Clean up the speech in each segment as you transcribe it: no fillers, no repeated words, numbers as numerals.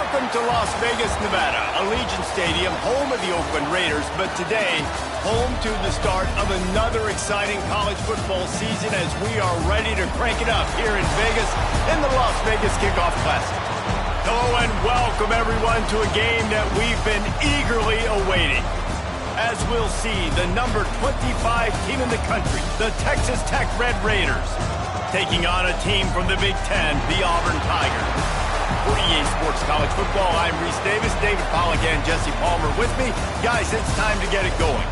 Welcome to Las Vegas, Nevada, Allegiant Stadium, home of the Oakland Raiders, but today, home to the start of another exciting college football season as we are ready to crank it up here in Vegas in the Las Vegas Kickoff Classic. Hello and welcome everyone to a game that we've been eagerly awaiting. As we'll see, the number 25 team in the country, the Texas Tech Red Raiders, taking on a team from the Big Ten, the Auburn Tigers. For EA Sports College Football, I'm Reese Davis, David Pollack, and Jesse Palmer with me. Guys, it's time to get it going.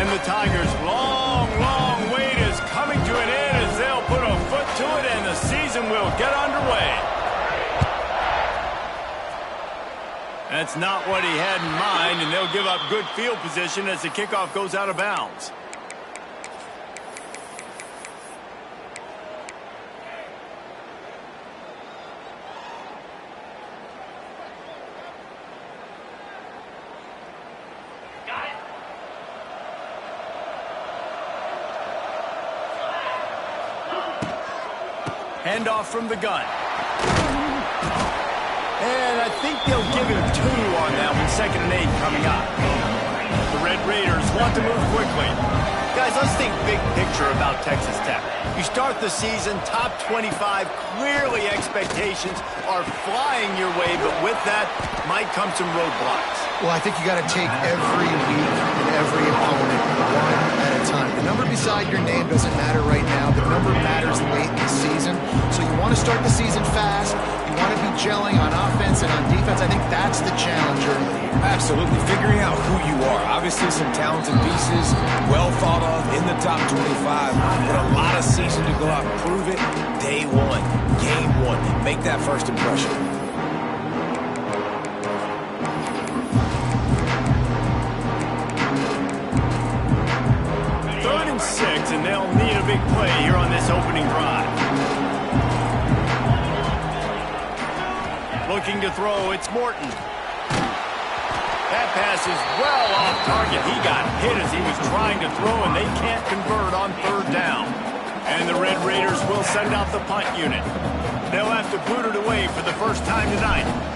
The Tigers' long wait is coming to an end as they'll put a foot to it and the season will get underway. That's not what he had in mind, and they'll give up good field position as the kickoff goes out of bounds. Handoff from the gun. And I think they'll give him 2 on that one. 2nd and 8 coming up. The Red Raiders want to move quickly. Guys, let's think big picture about Texas Tech. You start the season top 25. Clearly expectations are flying your way, but with that might come some roadblocks. Well, I think you got to take every week and every opponent one at a time. The number beside your name doesn't matter right now. The number matters late in the season. So you want to start the season fast. You want to be gelling on offense and on defense. I think that's the challenge early. Absolutely. Figuring out who you are. Obviously some talented pieces, well thought of in the top 25, but a lot of season to go out and prove it. Day one, game one. Make that first impression. And they'll need a big play here on this opening drive. Looking to throw, it's Morton. That pass is well off target. He got hit as he was trying to throw, and they can't convert on 3rd down. And the Red Raiders will send out the punt unit. They'll have to boot it away for the first time tonight.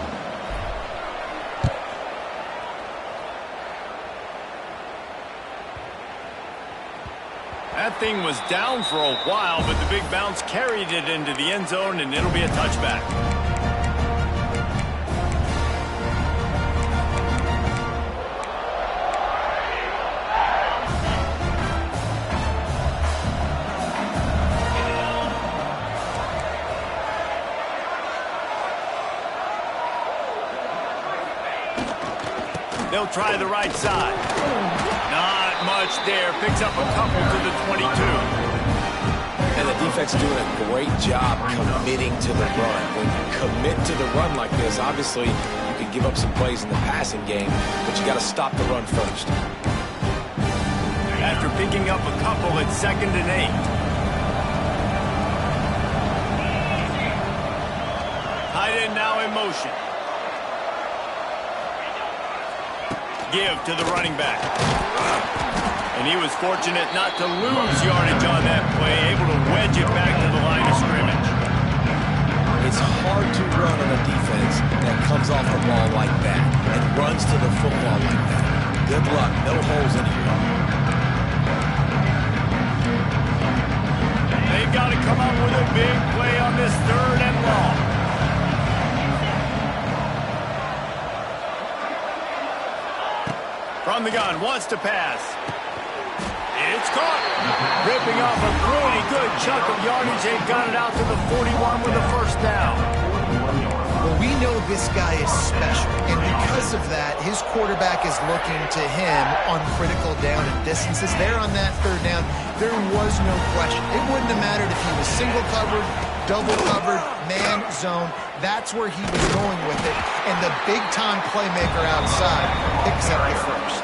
That thing was down for a while, but the big bounce carried it into the end zone, and it'll be a touchback. They'll try the right side. Not much there. Picks up a couple to the 22. And the defense doing a great job committing to the run. When you commit to the run like this, obviously you can give up some plays in the passing game, but you got to stop the run first. After picking up a couple, it's 2nd and 8. Tight end now in motion. Give to the running back. And he was fortunate not to lose yardage on that play, able to wedge it back to the line of scrimmage. It's hard to run on a defense that comes off the ball like that and runs to the football like that. Good luck. No holes in here. They've got to come up with a big play on this 3rd and long. From the gun, wants to pass. It's caught. Ripping off a pretty good chunk of yardage. They've got it out to the 41 with the 1st down. Well, we know this guy is special, and because of that, his quarterback is looking to him on critical down and distances. There on that third down, there was no question. It wouldn't have mattered if he was single covered, double covered, man zone. That's where he was going with it, and the big-time playmaker outside picks up the first.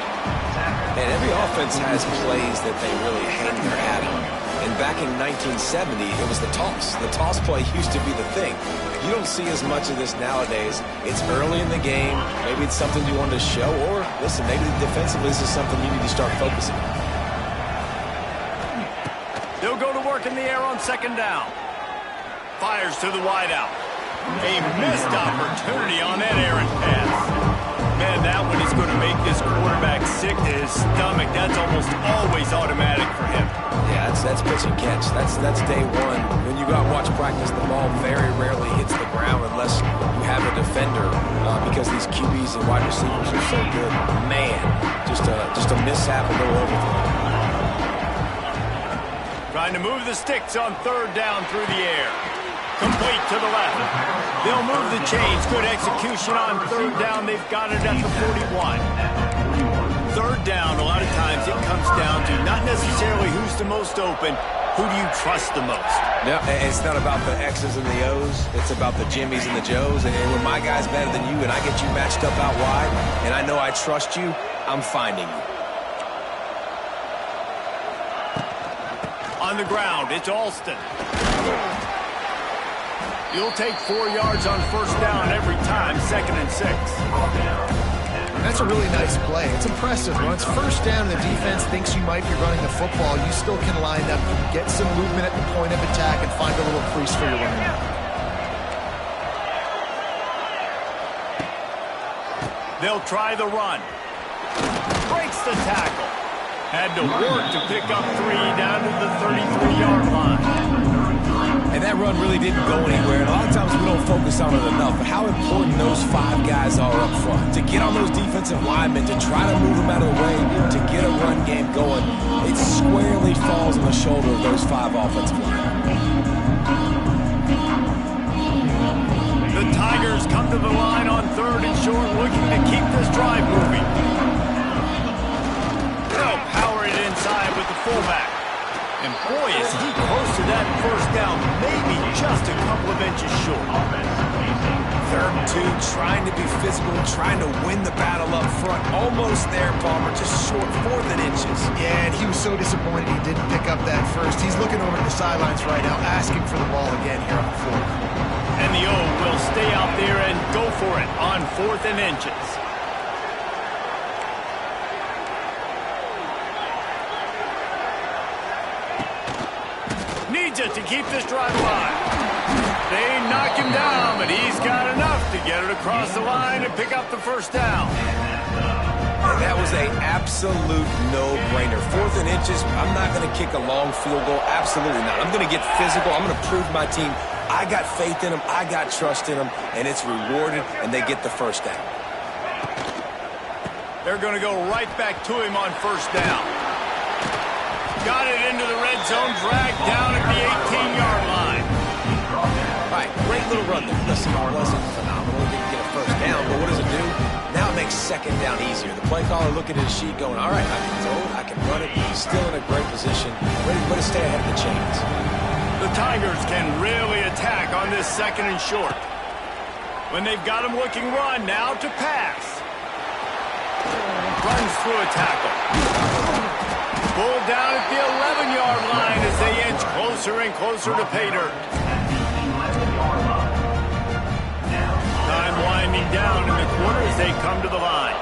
And every offense has plays that they really hang their hat on. And back in 1970, it was the toss. The toss play used to be the thing. You don't see as much of this nowadays. It's early in the game. Maybe it's something you want to show. Or, listen, maybe defensively this is something you need to start focusing on. They'll go to work in the air on second down. Fires to the wideout. A missed opportunity on that errant pass. Man, that one is going to make this quarterback sick to his stomach. That's almost always automatic for him. Yeah, that's pitch and catch. That's day one. When you go out and watch practice, the ball very rarely hits the ground unless you have a defender because these QBs and wide receivers are so good. Man, just a mishap and go overthrow. Trying to move the sticks on third down through the air. Complete to the left. They'll move the chains. Good execution on third down. They've got it at the 41. Third down, a lot of times it comes down to not necessarily who's the most open, who do you trust the most? Yeah, it's not about the X's and the O's. It's about the Jimmys and the Joes. And when my guy's better than you and I get you matched up out wide and I know I trust you, I'm finding you. On the ground, it's Alston. You'll take 4 yards on first down every time, 2nd and 6. That's a really nice play. It's impressive. When it's first down and the defense thinks you might be running the football, you still can line up, get some movement at the point of attack, and find a little crease for your running back. They'll try the run. Breaks the tackle. Had to work to pick up 3 down to the 33-yard line. And that run really didn't go anywhere. And a lot of times we don't focus on it enough. But how important those 5 guys are up front. To get on those defensive linemen, to try to move them out of the way, to get a run game going, it squarely falls on the shoulder of those 5 offensive linemen. The Tigers come to the line on third and short, looking to keep this drive moving. They'll power it inside with the fullback. And boy, is he close to that first down, maybe just a couple of inches short. 3rd and 2, trying to be physical, trying to win the battle up front. Almost there, Palmer, just short 4th inches. Yeah, and he was so disappointed he didn't pick up that first. He's looking over at the sidelines right now, asking for the ball again here on 4th. And the O will stay out there and go for it on 4th and inches. Needs it to keep this drive alive. They knock him down, but he's got enough to get it across the line and pick up the first down. And that was an absolute no-brainer. 4th and inches, I'm not going to kick a long field goal. Absolutely not. I'm going to get physical. I'm going to prove my team I got faith in them, I got trust in them, and it's rewarded, and they get the first down. They're going to go right back to him on first down. Got it into the red zone, dragged down at the 18-yard line. All right, great little run there. Listen, it wasn't phenomenal. It didn't get a first down, but what does it do? Now it makes second down easier. The play caller looking at his sheet going, all right, I can throw it, I can run it. He's still in a great position. Ready to stay ahead of the chains. The Tigers can really attack on this 2nd and short. When they've got him looking run, now to pass. Runs through a tackle. Pulled down at the 11-yard line as they inch closer and closer to pay dirt. Time winding down in the quarter as they come to the line.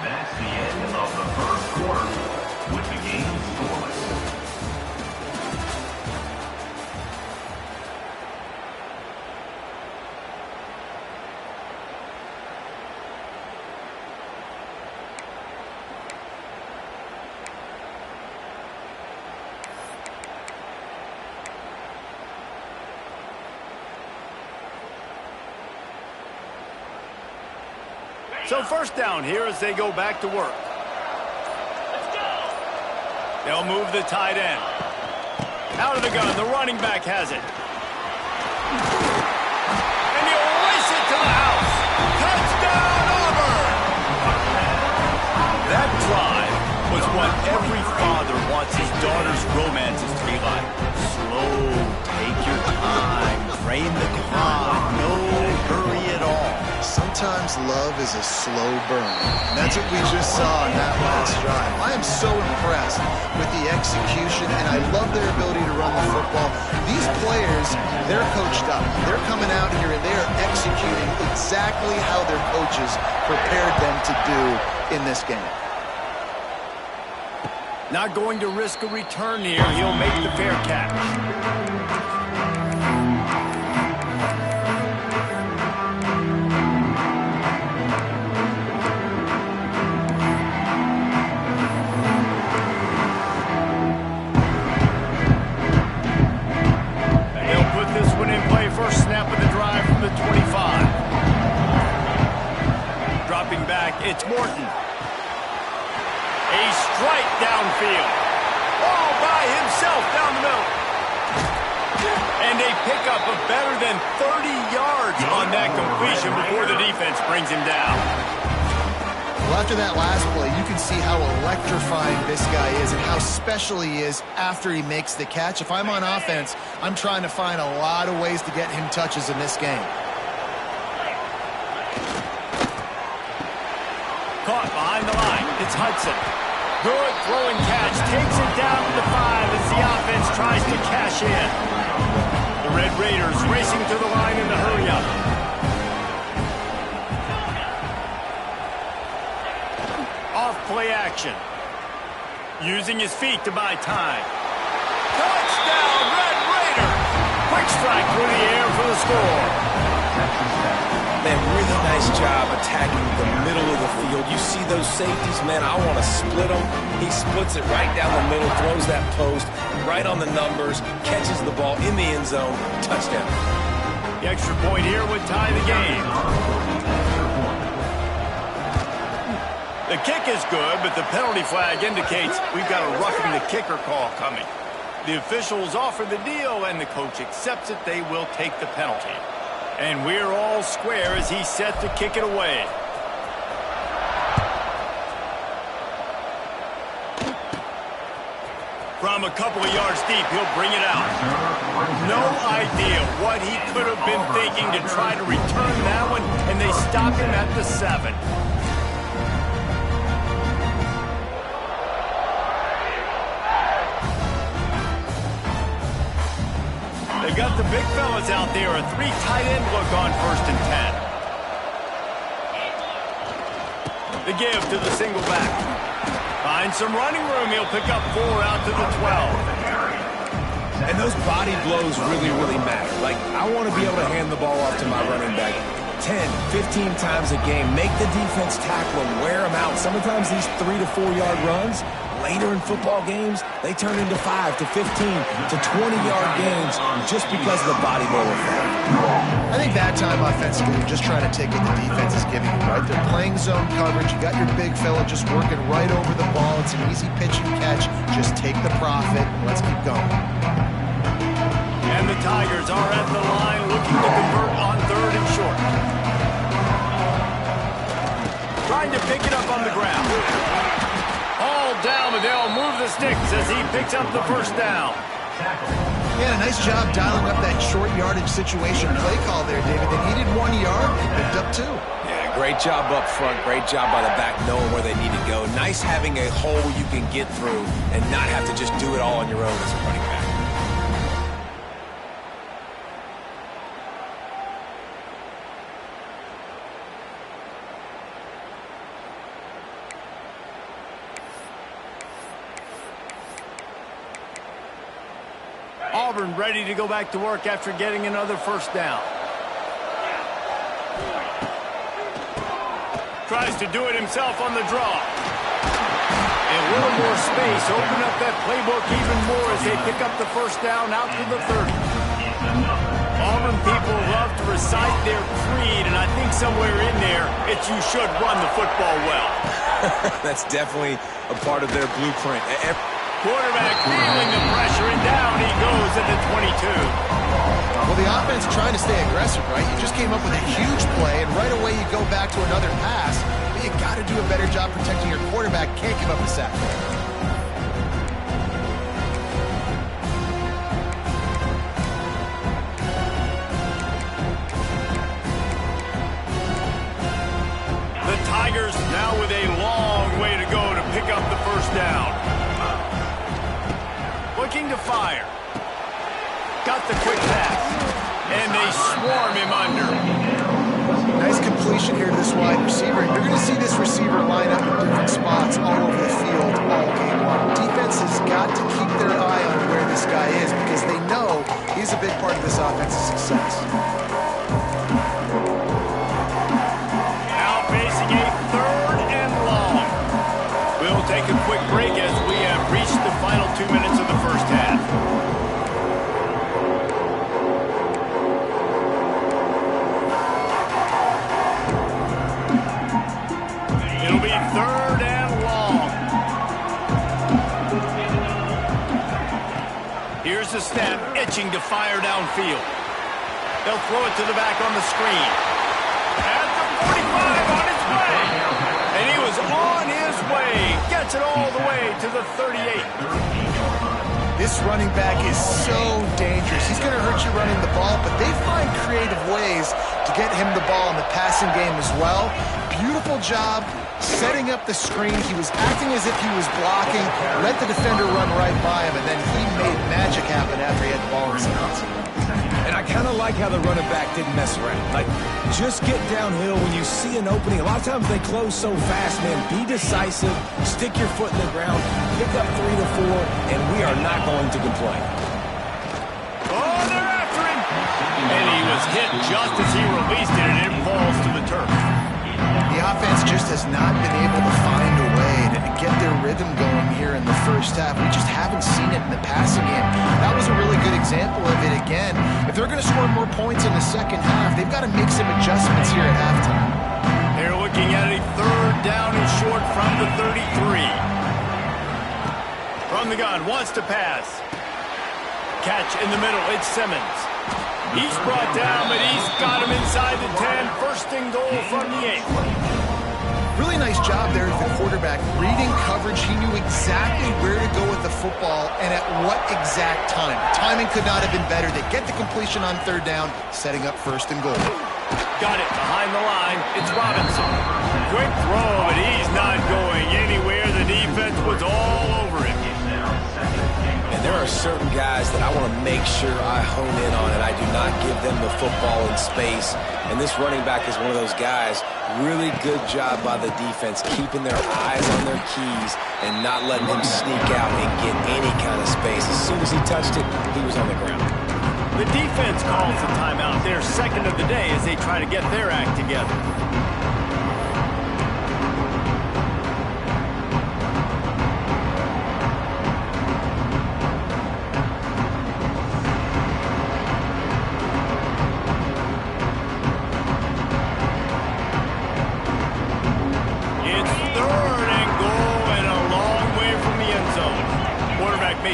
That's the end of the first quarter with the game scoreless. So first down here as they go back to work. They'll move the tight end. Out of the gun, the running back has it. And he'll race it to the house. Touchdown, Auburn! That drive was what every father wants his daughter's romances to be like. Slow, take your time, drain the clock, no hurry at all. Sometimes love is a slow burn. And that's what we just saw in that last drive. I am so impressed with the execution, and I love their ability to run the football. These players, they're coached up. They're coming out here, and they are executing exactly how their coaches prepared them to do in this game. Not going to risk a return here. He'll make the fair catch. It's Morton. A strike downfield. All by himself down the middle. And a pickup of better than 30 yards on that completion before the defense brings him down. Well, after that last play, you can see how electrifying this guy is and how special he is after he makes the catch. If I'm on offense, I'm trying to find a lot of ways to get him touches in this game. Caught behind the line. It's Hudson. Good throwing catch. Takes it down to the 5 as the offense tries to cash in. The Red Raiders racing to the line in the hurry up. Off play action. Using his feet to buy time. Touchdown, Red Raider! Quick strike through the air for the score. Man, really nice job attacking the middle of the field. You see those safeties, man, I want to split them. He splits it right down the middle, throws that post, right on the numbers, catches the ball in the end zone, touchdown. The extra point here would tie the game. The kick is good, but the penalty flag indicates we've got a roughing the kicker call coming. The officials offer the deal, and the coach accepts it. They will take the penalty. And we're all square as he's set to kick it away. From a couple of yards deep, he'll bring it out. No idea what he could have been thinking to try to return that one, and they stop him at the 7. They've got the big fellas out there. A 3 tight end look on 1st and 10. The give to the single back. Finds some running room. He'll pick up 4 out to the 12. And those body blows really, really matter. Like, I want to be able to hand the ball off to my running back 10, 15 times a game. Make the defense tackle them, wear them out. Sometimes these 3 to 4 yard runs, later in football games, they turn into 5 to 15 to 20-yard games just because of the body blow effect. I think that time offensively, you're just trying to take what the defense is giving you, right? They're playing zone coverage. You got your big fella just working right over the ball. It's an easy pitch and catch. Just take the profit. Let's keep going. And the Tigers are at the line looking to convert on 3rd and short. Trying to pick it up on the ground. All down, but they'll move the sticks as he picks up the 1st down. Yeah, nice job dialing up that short yardage situation play call there, David. They needed 1 yard. They picked up 2. Yeah, great job up front. Great job by the back knowing where they need to go. Nice having a hole you can get through and not have to just do it all on your own as a running back. Auburn ready to go back to work after getting another 1st down. Tries to do it himself on the draw. A little more space. Open up that playbook even more as they pick up the 1st down out to the 30. Auburn people love to recite their creed, and I think somewhere in there, it's you should run the football well. That's definitely a part of their blueprint. Quarterback feeling the pressure, and down he goes at the 22. Well, the offense trying to stay aggressive, right? You just came up with a huge play, and right away you go back to another pass. But you got to do a better job protecting your quarterback. Can't give up a sack. The Tigers now with a long way to go to pick up the first down. Looking to fire. Got the quick pass. And they swarm him under. Nice completion here to this wide receiver. You're going to see this receiver line up in different spots all over the field all game long. Defense has got to keep their eye on where this guy is because they know he's a big part of this offense's success. Now facing a third and long. We'll take a quick break as we have reached the final 2 minutes of the first half. It'll be third and long. Here's the snap, itching to fire downfield. They'll throw it to the back on the screen. At the 45 on its way. And he was on his way. Gets it all the way to the 38. This running back is so dangerous. He's going to hurt you running the ball, but they find creative ways to get him the ball in the passing game as well. Beautiful job setting up the screen. He was acting as if he was blocking, let the defender run right by him, and then he made magic happen after he had the ball in his hands. And I kind of like how the running back didn't mess around. Like, just get downhill when you see an opening. A lot of times they close so fast, man. Be decisive, stick your foot in the ground, pick up 3 to 4, and we are not going to complain. Oh, they're after him. And he was hit just as he released it, and it falls to the turf. The offense just has not been able to find a way to get their rhythm going here in the first half. We just haven't seen it in the passing game. That was a really good example of it again. If they're going to score more points in the second half, they've got to make some adjustments here at halftime. They're looking at a third down and short from the 33. From the gun, wants to pass. Catch in the middle, it's Simmons. He's brought down, but he's got him inside the 10. First and goal from the 8. Really nice job there as the quarterback. Reading coverage, he knew exactly where to go with the football and at what exact time. Timing could not have been better. They get the completion on third down, setting up first and goal. Got it behind the line. It's Robinson. Quick throw, but he's not going anywhere. The defense was all over him. And there are certain guys that I want to make sure I hone in on, and I do not give them the football in space. And this running back is one of those guys. Really good job by the defense, keeping their eyes on their keys and not letting him sneak out and get any kind of space. As soon as he touched it, he was on the ground. The defense calls the timeout, their second of the day, as they try to get their act together.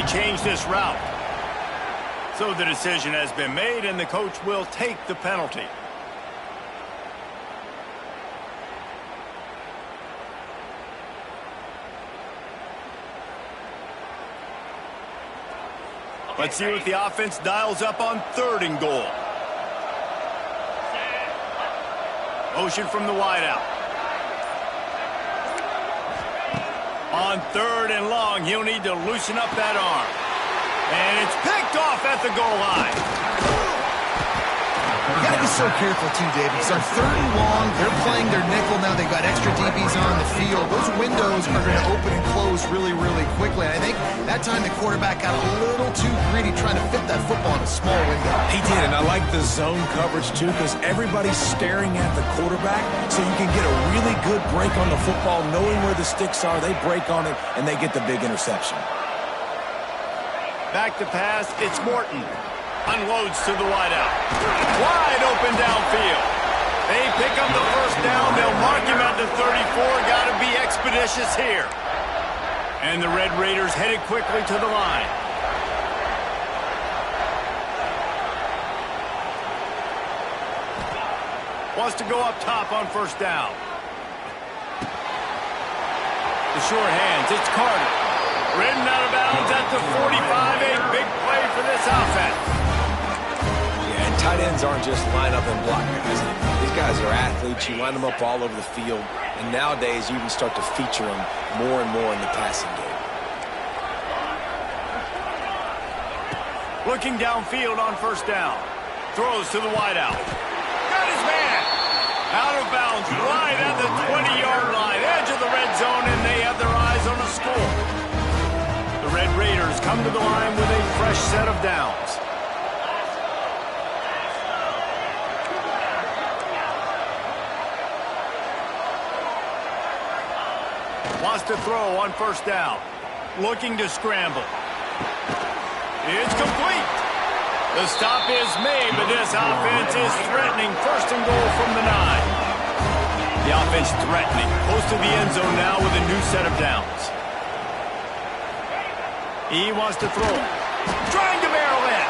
Change this route. So the decision has been made, and the coach will take the penalty. Let's see what the offense dials up on third and goal. Motion from the wideout. On third and long, he'll need to loosen up that arm. And it's picked off at the goal line. You got to be so careful, too, Dave, because on third and long, they're playing their nickel now. They've got extra DBs on the field. Those windows are going to open and close really, really quickly. And I think that time the quarterback got a little too greedy trying to fit that football in a small window. He did, and I like the zone coverage, too, because everybody's staring at the quarterback, so you can get a really good break on the football, knowing where the sticks are. They break on it, and they get the big interception. Back to pass, it's Morton. Unloads to the wideout. Wide open downfield. They pick up the first down. They'll mark him at the 34. Got to be expeditious here. And the Red Raiders headed quickly to the line. Wants to go up top on first down. The short hands, it's Carter. Ridden out of bounds at the 45, a big play for this offense. Yeah, and tight ends aren't just line up and block guys. These guys are athletes. You line them up all over the field. And nowadays, you even start to feature them more and more in the passing game. Looking downfield on first down. Throws to the wideout. Got his man. Out of bounds, right at the 20-yard line. Edge of the red zone, and they have their eyes on a score. The Red Raiders come to the line with a fresh set of downs. Wants to throw on first down. Looking to scramble. It's complete. The stop is made, but this offense is threatening. First and goal from the 9. The offense threatening. Close to the end zone now with a new set of downs. He wants to throw. Trying to barrel in.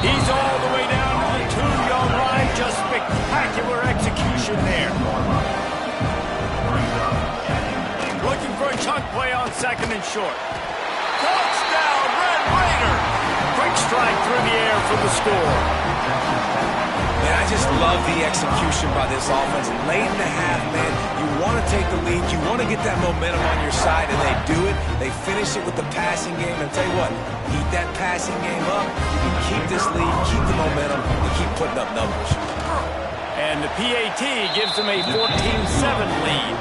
He's all the way down to the 2-yard line. Just spectacular execution there. Looking for a chunk play on second and short. Touchdown, Red Raider! Quick strike through the air for the score. Man, I just love the execution by this offense. Late in the half, man, you want to take the lead. You want to get that momentum on your side, and they do it. They finish it with the passing game. And I'll tell you what, keep that passing game up. You can keep this lead, keep the momentum, and keep putting up numbers. And the PAT gives them a 14-7 lead.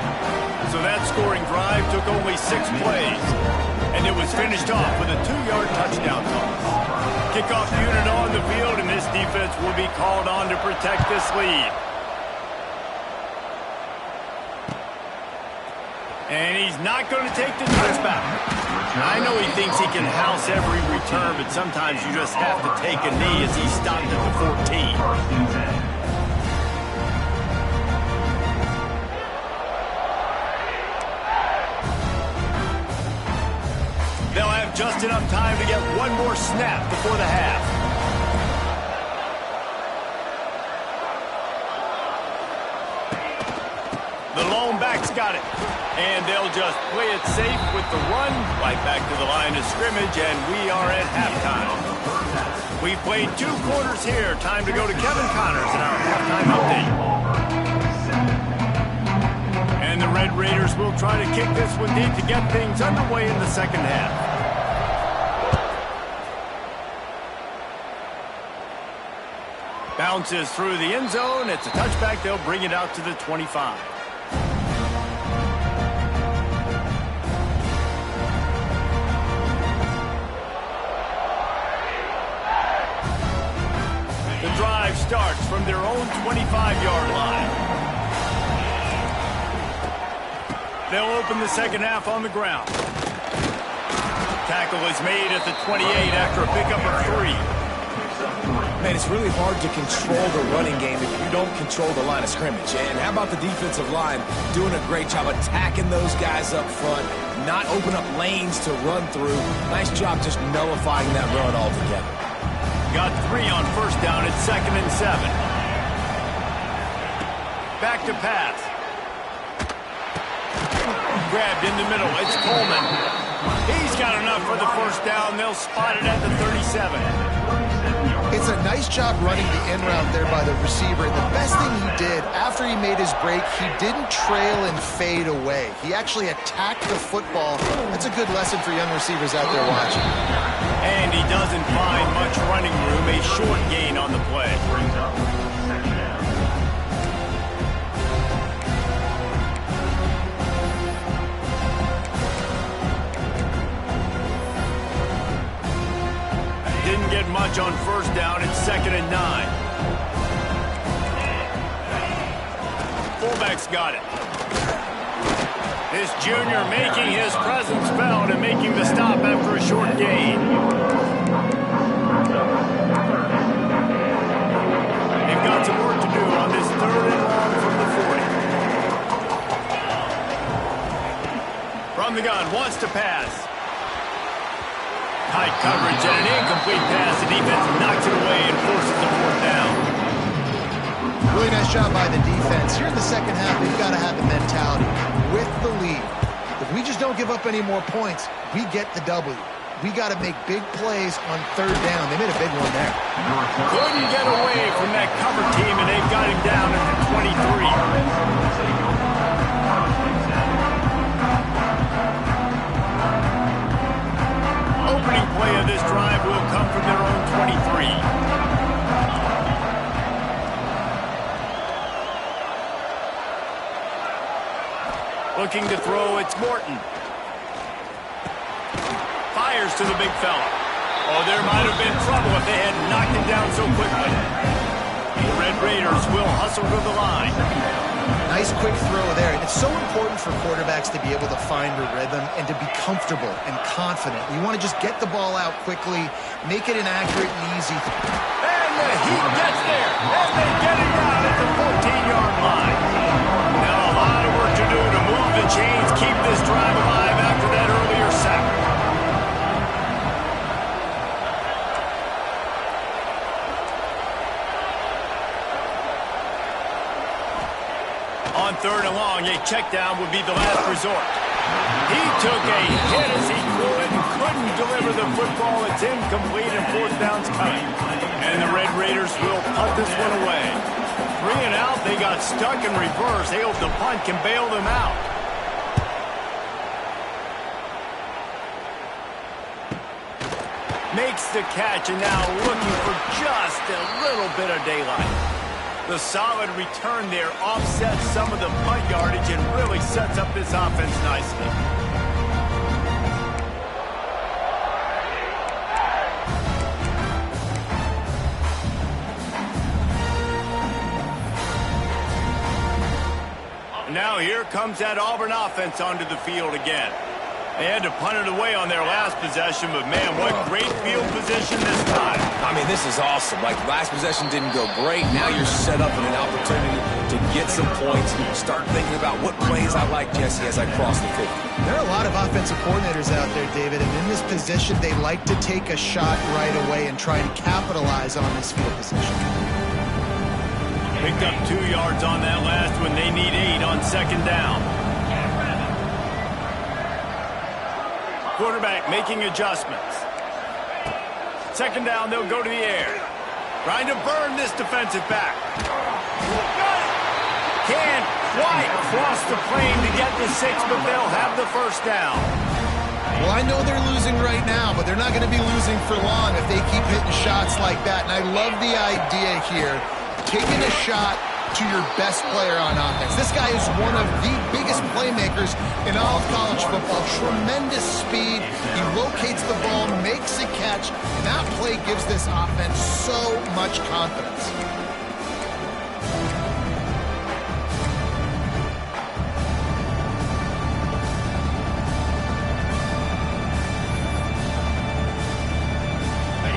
So that scoring drive took only 6 plays. And it was finished off with a 2-yard touchdown toss. Kickoff unit on the field, and this defense will be called on to protect this lead. And he's not going to take the touchback. I know he thinks he can house every return, but sometimes you just have to take a knee as he stopped at the 14. They'll have just enough time to get one more snap before the half. The lone back's got it. And they'll just play it safe with the run right back to the line of scrimmage, and we are at halftime. We played 2 quarters here. Time to go to Kevin Connors in our halftime update. And the Red Raiders will try to kick this one deep to get things underway in the second half. Bounces through the end zone. It's a touchback. They'll bring it out to the 25. The drive starts from their own 25-yard line. They'll open the second half on the ground. Tackle is made at the 28 after a pickup of 3. Man, it's really hard to control the running game if you don't control the line of scrimmage. And how about the defensive line doing a great job attacking those guys up front, not open up lanes to run through. Nice job just nullifying that run altogether. Got 3 on first down. It's 2nd and 7. Back to pass. Grabbed in the middle. It's Coleman. He's got enough for the first down. They'll spot it at the 37. It's a nice job running the in route there by the receiver. The best thing he did after he made his break, he didn't trail and fade away. He actually attacked the football. That's a good lesson for young receivers out there watching. And he doesn't find much running room. A short gain on the play. Didn't get much on first down. It's 2nd and 9. Fullback's got it. This junior making his presence felt and making the stop after a short gain. They've got some work to do on this 3rd and long from the 40. From from the gun, wants to pass. Tight coverage and an incomplete pass. The defense knocks it away and forces the fourth down. Really nice job by the defense. Here in the second half, we've got to have the mentality. With the lead, if we just don't give up any more points, we get the W. We got to make big plays on third down. They made a big one there. Couldn't get away from that cover team, and they've got him down at the 23. Opening play of this drive will come from their own 23. Looking to throw, it's Morton. Fires to the big fella. Oh, there might have been trouble if they had knocked him down so quickly. The Red Raiders will hustle to the line. Nice quick throw there. And it's so important for quarterbacks to be able to find a rhythm and to be comfortable and confident. You want to just get the ball out quickly, make it an accurate and easy. And the Heat gets there. And they get it down at the 14-yard line. Now a lot of work to do to move the chains, keep this drive alive after that earlier sack. On third and long, a check down would be the last resort. He took a hit as he threw it and couldn't deliver the football. It's incomplete and fourth down's coming. And the Red Raiders will punt this one away. 3 and out, they got stuck in reverse. They hope the punt can bail them out. Makes the catch and now looking for just a little bit of daylight. The solid return there offsets some of the punt yardage and really sets up this offense nicely. Now here comes that Auburn offense onto the field again. They had to punt it away on their last possession, but man, what great field position this time. I mean, this is awesome. Like, last possession didn't go great. Now you're set up in an opportunity to get some points. Start thinking about what plays I like, Jesse, as I cross the 50. There are a lot of offensive coordinators out there, David, and in this position, they like to take a shot right away and try to capitalize on this field position. Picked up 2 yards on that last one. They need 8 on second down. Quarterback making adjustments. Second down, they'll go to the air. Trying to burn this defensive back. Can't quite cross the plane to get the 6, but they'll have the first down. Well, I know they're losing right now, but they're not going to be losing for long if they keep hitting shots like that. And I love the idea here, taking a shot to your best player on offense. This guy is one of the biggest playmakers in all of college football. Tremendous speed. He locates the ball, makes a catch. And that play gives this offense so much confidence.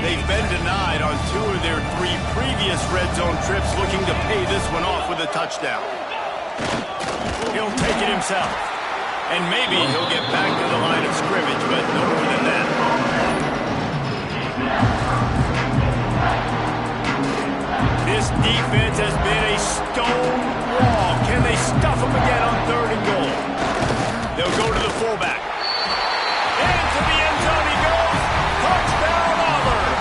They've been denied on 2 of their 3 previous red zone trips, looking to pay this one off with a touchdown. He'll take it himself. And maybe he'll get back to the line of scrimmage, but no more than that. This defense has been a stone wall. Can they stuff them again on third and goal? They'll go to the fullback. Into the end zone he goes. Touchdown, Auburn.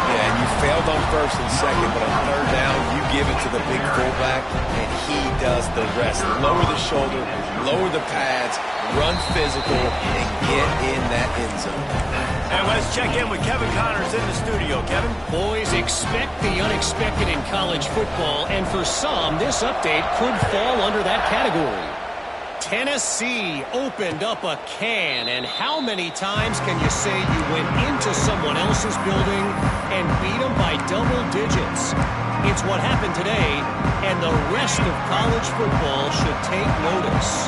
Yeah, and you failed on first and second, but on third down, you give it to the big fullback, and he does the rest. Lower the shoulder, lower the pads, run physical, and get in that end zone. And let's check in with Kevin Connors in the studio. Kevin? Boys, expect the unexpected in college football, and for some, this update could fall under that category. Tennessee opened up a can, and how many times can you say you went into someone else's building and beat them by double digits? It's what happened today, and the rest of college football should take notice.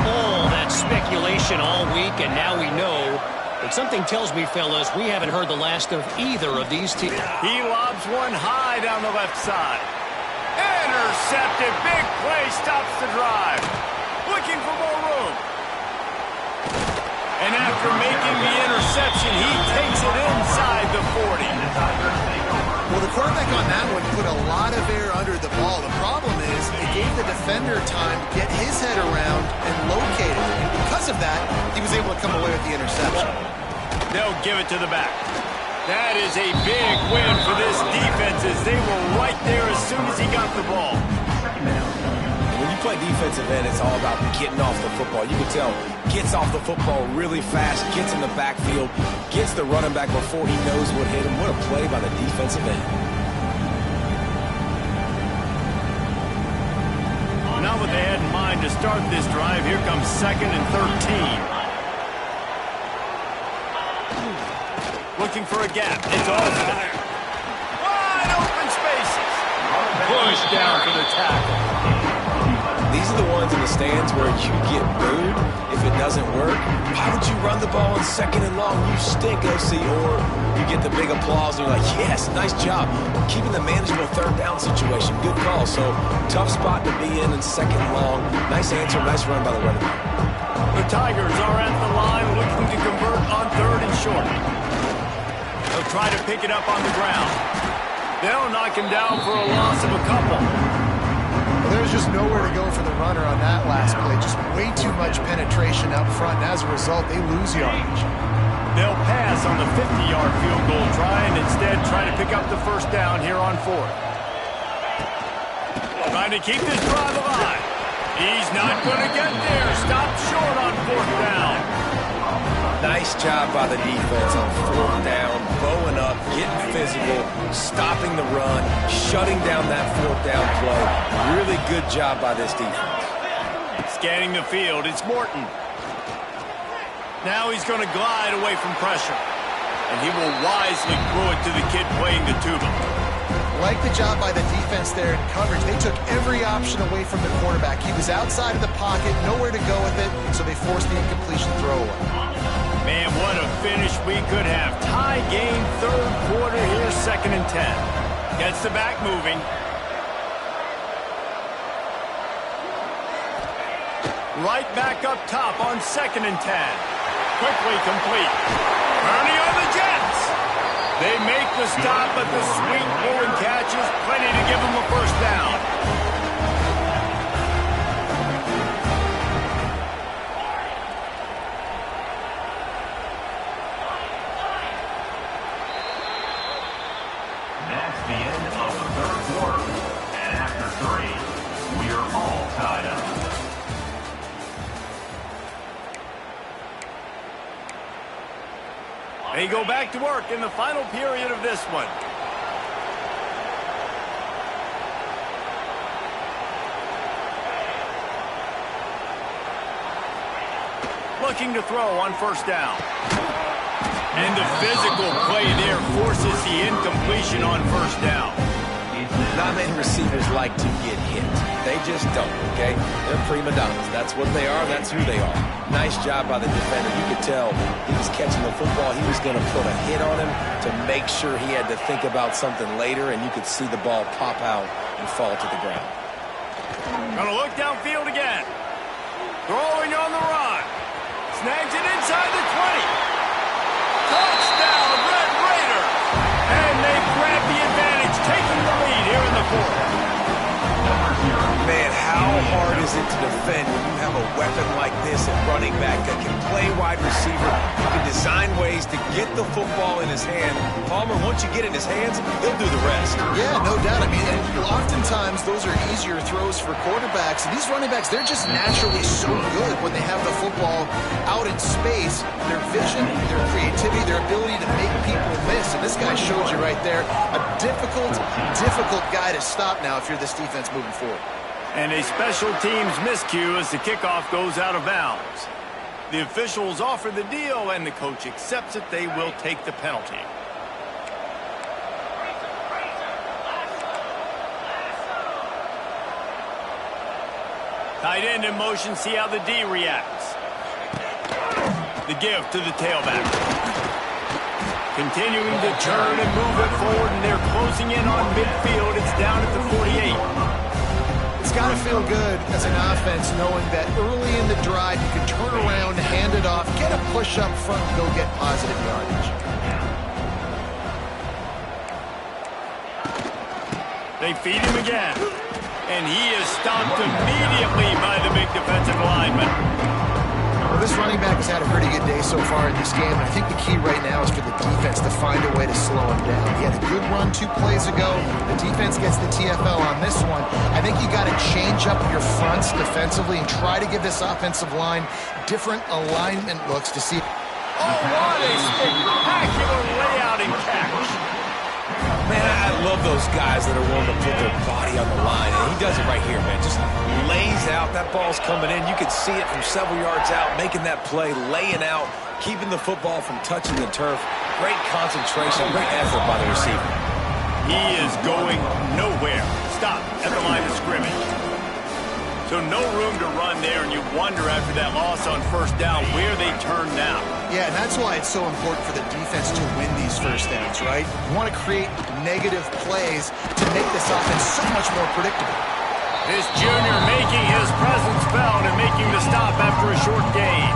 All that speculation all week, and now we know. But something tells me, fellas, we haven't heard the last of either of these teams. He lobs one high down the left side. Intercepted. Big play stops the drive. Looking for more room. after making the interception, he takes it inside the 40. Well, the quarterback on that one put a lot of air under the ball. The problem is it gave the defender time to get his head around and locate it. And because of that, he was able to come away with the interception. They'll give it to the back. That is a big win for this defense as they were right there as soon as he got the ball. When you play defensive end, it's all about getting off the football. You can tell, gets off the football really fast, gets in the backfield, gets the running back before he knows what hit him. What a play by the defensive end. Not what they had in mind to start this drive. Here comes 2nd and 13. Looking for a gap. It's over there. Wide open spaces. Push down for the tackle. These are the ones in the stands where you get booed if it doesn't work. Why would you run the ball on 2nd and long? You stink, OC. Or you get the big applause and you're like, yes, nice job. Keeping the manageable 3rd down situation. Good call. So tough spot to be in 2nd and long. Nice answer, nice run by the running back. The Tigers are at the line looking to convert on 3rd and short. They'll try to pick it up on the ground. They'll knock him down for a loss of a couple. Well, there's just nowhere to go for the runner on that last play. Just way too much penetration up front, and as a result, they lose yardage. They'll pass on the 50-yard field goal try and instead try to pick up the 1st down here on 4th. Trying to keep this drive alive. He's not going to get there. Stop short on 4th down. Nice job by the defense on 4th down, bowing up, getting physical, stopping the run, shutting down that 4th down play. Really good job by this defense. Scanning the field, it's Morton. Now he's going to glide away from pressure. And he will wisely throw it to the kid playing the tuba. Like the job by the defense there in coverage. They took every option away from the quarterback. He was outside of the pocket, nowhere to go with it, so they forced the incompletion throwaway. Man, what a finish we could have. Tie game, 3rd quarter here, 2nd and 10. Gets the back moving. Right back up top on 2nd and 10. Quickly complete. Kearney on the Jets. They make the stop, but the sweet pulling catch is plenty to give them a 1st down. That's the end of the 3rd quarter. And after 3, we are all tied up. They go back to work in the final period of this one. Looking to throw on 1st down. And the physical play there forces the incompletion on 1st down. Not many receivers like to get hit. They just don't, okay? They're prima donnas. That's what they are. That's who they are. Nice job by the defender. You could tell he was catching the football. He was going to put a hit on him to make sure he had to think about something later, and you could see the ball pop out and fall to the ground. Gonna look downfield again. Throwing on the run. Snags it inside the 20. Touchdown, Red Raiders! And they grab the advantage, taking the lead here in the 4th. Man, how hard is it to defend when you have a weapon like this at running back that can play wide receiver, who can design ways to get the football in his hand? Palmer, once you get it in his hands, he'll do the rest. Yeah, no doubt. I mean, and oftentimes those are easier throws for quarterbacks. And these running backs, they're just naturally so good when they have the football out in space. Their vision, their creativity, their ability to make people miss. And this guy showed you right there, a difficult guy to stop now if you're this defense moving forward. And a special teams miscue as the kickoff goes out of bounds. The officials offer the deal, and the coach accepts it. They will take the penalty. Tight end in motion, see how the D reacts. The give to the tailback. Continuing to turn and move it forward, and they're closing in on midfield. It's down at the 48. It's got to feel good as an offense knowing that early in the drive you can turn around, hand it off, get a push up front, and go get positive yardage. They feed him again. And he is stopped immediately by the big defensive lineman. Well, this running back has had a pretty good day so far in this game, and I think the key right now is for the defense to find a way to slow him down. He had a good run 2 plays ago. The defense gets the TFL on this one. I think you got to change up your fronts defensively and try to give this offensive line different alignment looks to see. Oh, what a spectacular layout and catch. Man, I love those guys that are willing to put their body on the line, and he does it right here, man. Just lays out. That ball's coming in. You can see it from several yards out, making that play, laying out, keeping the football from touching the turf. Great concentration, great effort by the receiver. He is going nowhere. Stop at the line of scrimmage. So no room to run there, and you wonder after that loss on first down where they turn now. Yeah, and that's why it's so important for the defense to win these first downs, right? You want to create negative plays to make this offense so much more predictable. This junior making his presence felt and making the stop after a short gain.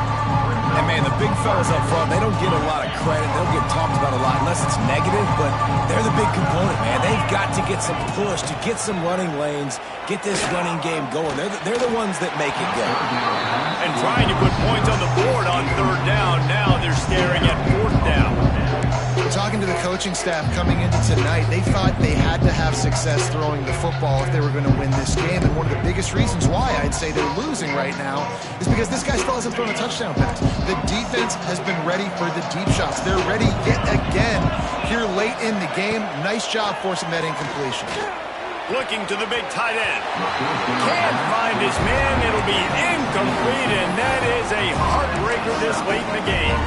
And, man, the big fellas up front, they don't get a lot of credit. They don't get talked about a lot unless it's negative, but they're the big component, man. They've got to get some push, to get some running lanes, get this running game going. They're the ones that make it go. And trying to put points on the board on third down. Now they're staring at fourth down. Talking to the coaching staff coming into tonight, they thought they had to have success throwing the football if they were going to win this game. And one of the biggest reasons why I'd say they're losing right now is because this guy still hasn't thrown a touchdown pass. The defense has been ready for the deep shots. They're ready yet again here late in the game. Nice job forcing that incompletion. Looking to the big tight end. Can't find his man. It'll be incomplete, and that is a heartbreaker this late in the game.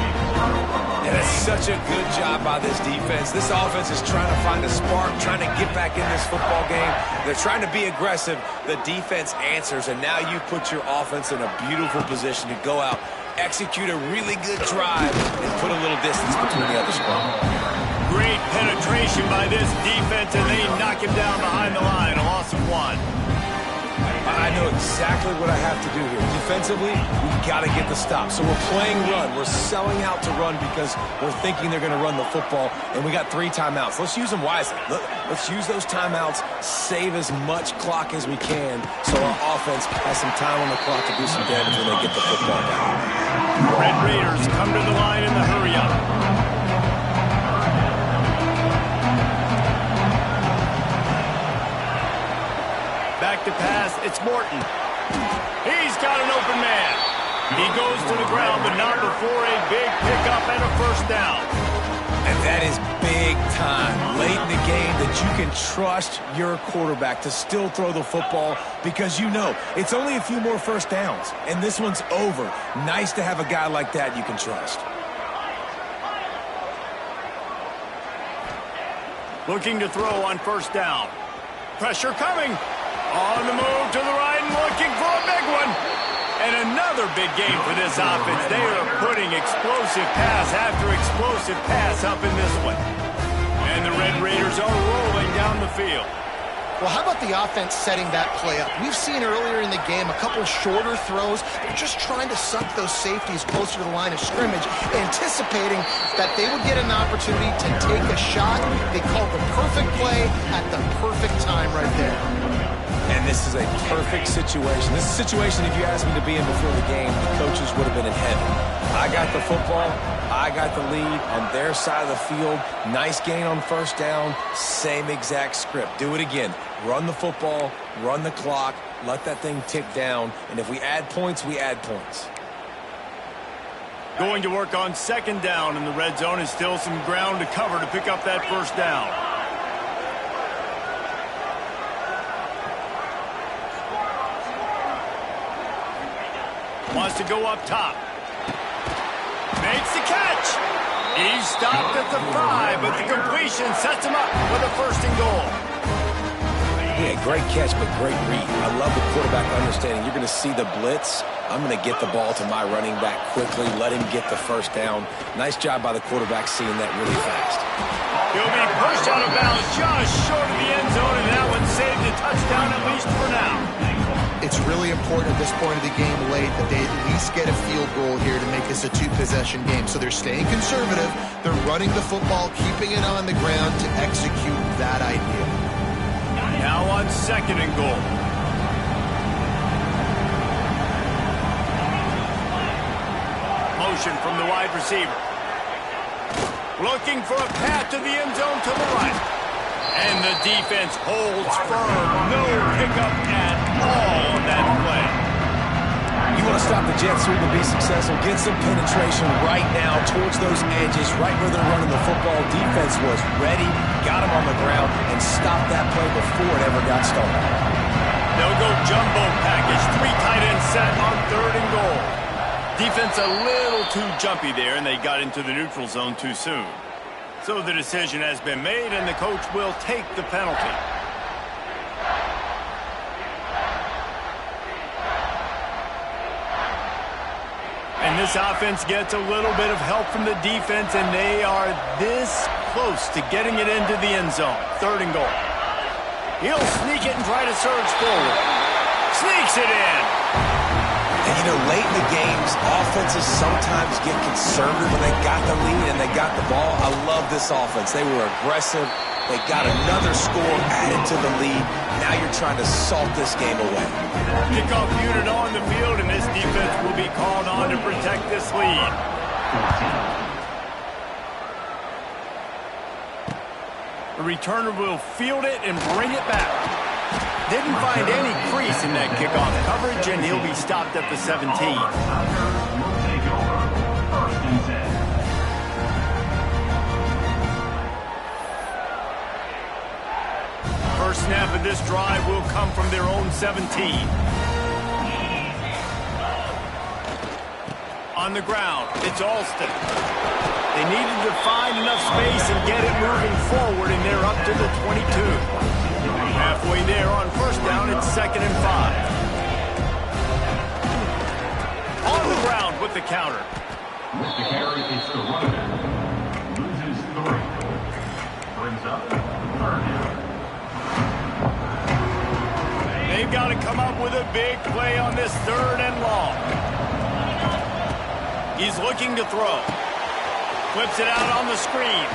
And it's such a good job by this defense. This offense is trying to find a spark, trying to get back in this football game. They're trying to be aggressive. The defense answers, and now you put your offense in a beautiful position to go out, execute a really good drive, and put a little distance between the other squad. Great penetration by this defense, and they knock him down behind the line. A loss of 1. I know exactly what I have to do here. Defensively, we've got to get the stop. So we're playing run. We're selling out to run because we're thinking they're going to run the football, and we got 3 timeouts. Let's use them wisely. Let's use those timeouts, save as much clock as we can so our offense has some time on the clock to do some damage when they get the football down. Red Raiders come to the line in the hurry-up. Back to pass, it's Morton. He's got an open man. He goes to the ground, but not before a big pickup and a first down. And that is big time, late in the game, that you can trust your quarterback to still throw the football because you know it's only a few more first downs, and this one's over. Nice to have a guy like that you can trust. Looking to throw on first down. Pressure coming. On the move to the right and looking for a big one. And another big game for this offense. They are putting explosive pass after explosive pass up in this one. And the Red Raiders are rolling down the field. Well, how about the offense setting that play up? We've seen earlier in the game a couple shorter throws. They're just trying to suck those safeties closer to the line of scrimmage, anticipating that they would get an opportunity to take a shot. They called the perfect play at the perfect time right there. And this is a perfect situation. This is a situation, if you asked me to be in before the game, the coaches would have been in heaven. I got the football. I got the lead on their side of the field. Nice gain on first down. Same exact script. Do it again. Run the football, run the clock, let that thing tick down. And if we add points, we add points. Going to work on second down in the red zone, and still some ground to cover to pick up that first down. Wants to go up top. Makes the catch. He's stopped at the 5, but the completion sets him up for the first and goal. Yeah, great catch, but great read. I love the quarterback understanding. You're going to see the blitz. I'm going to get the ball to my running back quickly, let him get the first down. Nice job by the quarterback seeing that really fast. He'll be pushed out of bounds just short of the end zone, and that one saved a touchdown at least for now. It's really important at this point of the game late that they at least get a field goal here to make this a two-possession game. So they're staying conservative. They're running the football, keeping it on the ground to execute that idea. Now on 2nd and goal. Motion from the wide receiver. Looking for a path to the end zone to the right. And the defense holds firm. No pickup at all on that play. You want to stop the jet sweep and be successful, get some penetration right now towards those edges, right where they're running the football. Defense was ready, got him on the ground, and stopped that play before it ever got started. They'll go jumbo package. 3 tight ends set on 3rd and goal. Defense a little too jumpy there, and they got into the neutral zone too soon. So the decision has been made, and the coach will take the penalty. And this offense gets a little bit of help from the defense, and they are this close to getting it into the end zone. 3rd and goal. He'll sneak it and try to surge forward. Sneaks it in. And, you know, late in the games, offenses sometimes get conservative when they got the lead and they got the ball. I love this offense. They were aggressive. They got another score added to the lead. Now you're trying to salt this game away. Kickoff unit on the field, and this defense will be called on to protect this lead. The returner will field it and bring it back. Didn't find any crease in that kickoff coverage, and he'll be stopped at the 17. First snap of this drive will come from their own 17. On the ground, it's Alston. They needed to find enough space and get it moving forward, and they're up to the 22. Halfway there on 1st down, it's 2nd and 5. On the ground with the counter. With the carry, it's the running back. Loses 3. Brings up 3rd down. They've got to come up with a big play on this 3rd and long. He's looking to throw. Flips it out on the screen.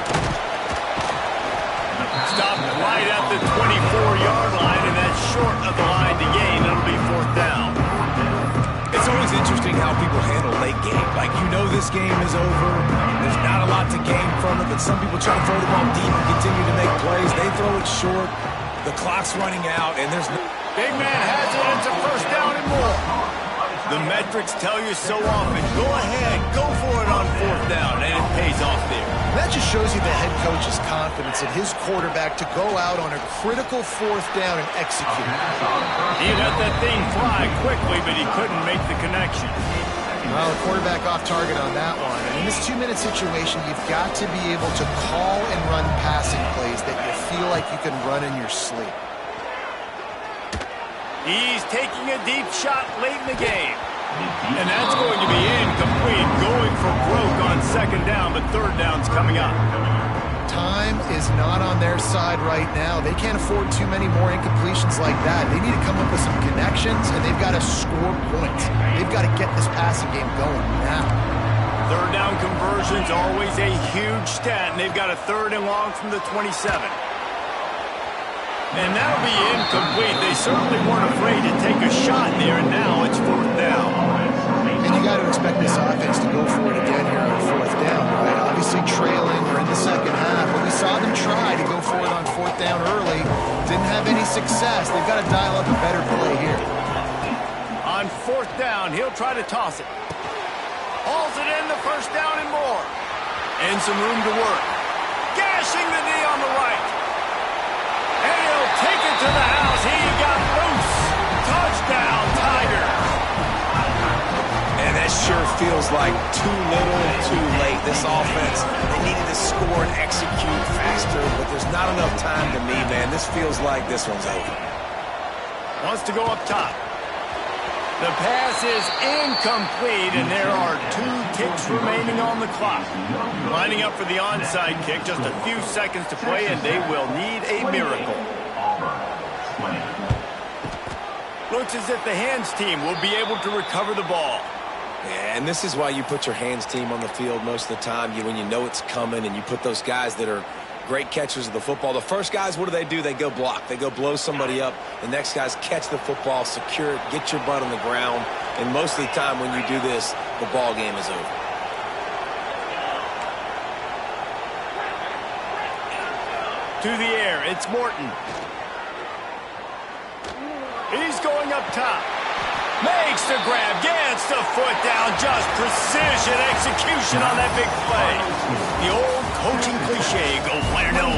Stopped right at the 24-yard line, and that's short of the line to gain. It'll be 4th down. It's always interesting how people handle late game. Like, you know this game is over. There's not a lot to gain from it, but some people try to throw the ball deep and continue to make plays. They throw it short. The clock's running out, and there's no... Big man has it. It's a 1st down and more. The metrics tell you so often. Go ahead. Go for it on 4th down, and it pays off there. That just shows you the head coach's confidence in his quarterback to go out on a critical 4th down and execute. He let that thing fly quickly, but he couldn't make the connection. Well, the quarterback off target on that one. And in this 2-minute situation, you've got to be able to call and run passing plays that you feel like you can run in your sleep. He's taking a deep shot late in the game. And that's going to be incomplete. Going for broke on 2nd down, but 3rd down's coming up. Time is not on their side right now. They can't afford too many more incompletions like that. They need to come up with some connections, and they've got to score points. They've got to get this passing game going now. 3rd down conversion's always a huge stat, and they've got a 3rd and long from the 27. And that'll be incomplete. They certainly weren't afraid to take a shot there, and now it's 4th down. And you got to expect this offense to go for it again here on 4th down, right? Obviously trailing. We're in the 2nd half, but we saw them try to go for it on 4th down early. Didn't have any success. They've got to dial up a better play here. On 4th down, he'll try to toss it. Hauls it in the 1st down and more. And some room to work. Gashing the knee on the right. And he'll take it to the house. He got loose. Touchdown, Tigers. And that sure feels like too little, too late. This offense, they needed to score and execute faster, but there's not enough time to me, man. This feels like this one's over. Wants to go up top. The pass is incomplete, and there are 2 ticks remaining on the clock. Lining up for the onside kick, just a few seconds to play, and they will need a miracle. Looks as if the hands team will be able to recover the ball. Yeah, and this is why you put your hands team on the field most of the time. When you know it's coming and you put those guys that are great catchers of the football. The first guys, what do? They go block. They go blow somebody up. The next guys catch the football, secure it, get your butt on the ground. And most of the time when you do this, the ball game is over. To the air, it's Morton. He's going up top. Makes the grab, gets the foot down, just precision execution on that big play. The old coaching cliche, go where no